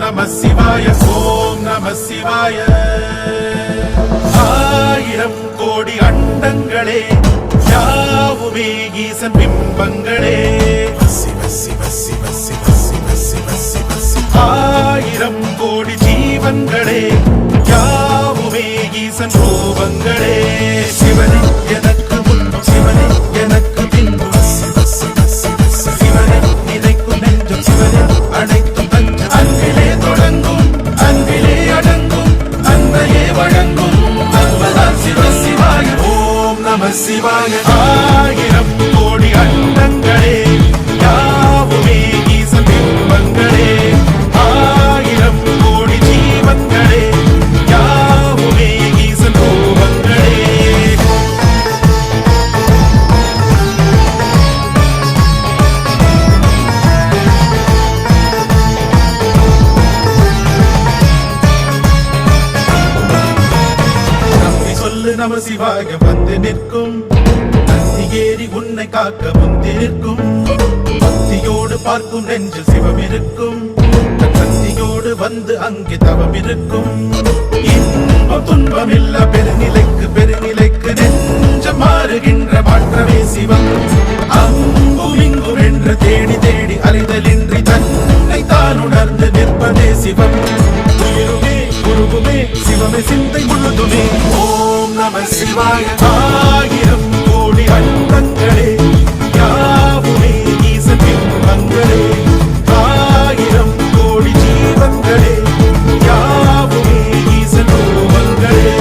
நம சிவாய ஓம் நம சிவாய. ஆயிரம் கோடி அண்டங்களே யாவுமே ஈசன் பிம்பங்களே. சிவ சிவ சிவ சிவ சிவ சிவ சிவ சிவ. ஆயிரம் கோடி ஜீவன்களே யாவுமே ஈசன் ரூபங்களே. சிவனே எனக்கு முன்பு சிவனே எனக்கு பின்பு. சிவ சிவ சிவ சிவ. சிவனே நினைக்கும் நெஞ்சம் சிவனே அனைத்தும் தஞ்சம். அன்பிலே தொடங்கும் அன்பிலே அடங்கும் அன்பையே வழங்கும் அன்புதான் சிவ சிவாய ஓம் நம சிவாய. ஆயிரம் கோடி அண்டங்களே யாவுமே ஈசன் பிம்பங்களே. ஆயிரம் கோடி ஜீவன்களே யாவுமே ஈசன் ரூபங்களே. நம்பி சொல்லு நம சிவாய வந்து நிற்கும். நந்தி ஏறி உன்னை காக்க முந்தி நிற்கும். பக்தியோடு பார்க்கும் நெஞ்சில் சிவம் இருக்கும். சக்தியோடு வந்து அங்கே தவம் இருக்கும். இன்பம் துன்பம் இல்ல பெருநிலைக்கு பெருநிலைக்கு நெஞ்சம் மாறுகின்ற மாற்றமே சிவம். அங்கும் இங்கும் என்று தேடி தேடி அலைதலின்றி தன்னை தான் உணர்ந்து நிற்பதே சிவம். உயிருமே உருவுமே சிவமே சிந்தை முழுதுமே ஓம் நம சிவாய. ஆயிரம் கோடி அண்டங்களே யாவுமே ஈசன் பிம்பங்களே. ஆயிரம் கோடி ஜீவன்களே யாவுமே ஈசன் ரூபங்களே.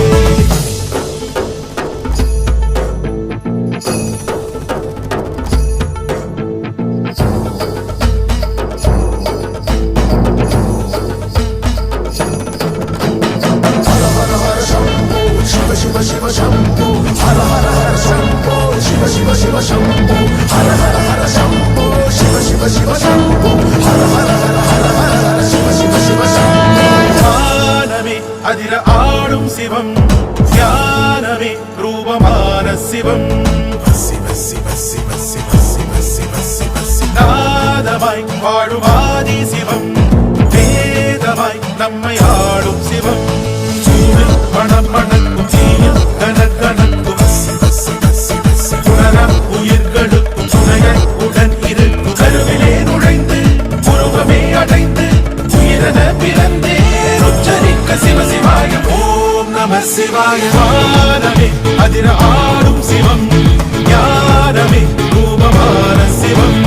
Shiva Shiva Shambho, Hara Hara Hara Shambho, Shiva Shiva Shiva Shambho, Hara Hara Hara Shambho, Shiva Shiva Shiva Shambho, Hara Hara Hara Hara Hara Hara Shiva Shiva Shiva Shambho. ஞானமே அதிர ஆடும் சிவம் ஞானமே ரூபமான சிவம். சிவ சிவ சிவ சிவ சிவ சிவ சிவ சிவ. நாதமாய் வாழுமாதி சிவம் வேதமாய் நம்மை ஆடும் சிவம். சூடு மணம் மணக்கும் தீயில் கனகனக்கும் சிவ சிவ சிவ சிவ. உணர உயிர்களுக்கும் துணைய உடன் இருக்கும். கருவிலே நுழைந்து உருவமே அடைந்து உயிரென பிறந்தே உச்சரிக்க சிவ சிவாய ஓம் நம சிவாய. ஞானமே அதிர ஆடும் சிவம் ஞானமே ரூபமான சிவம்.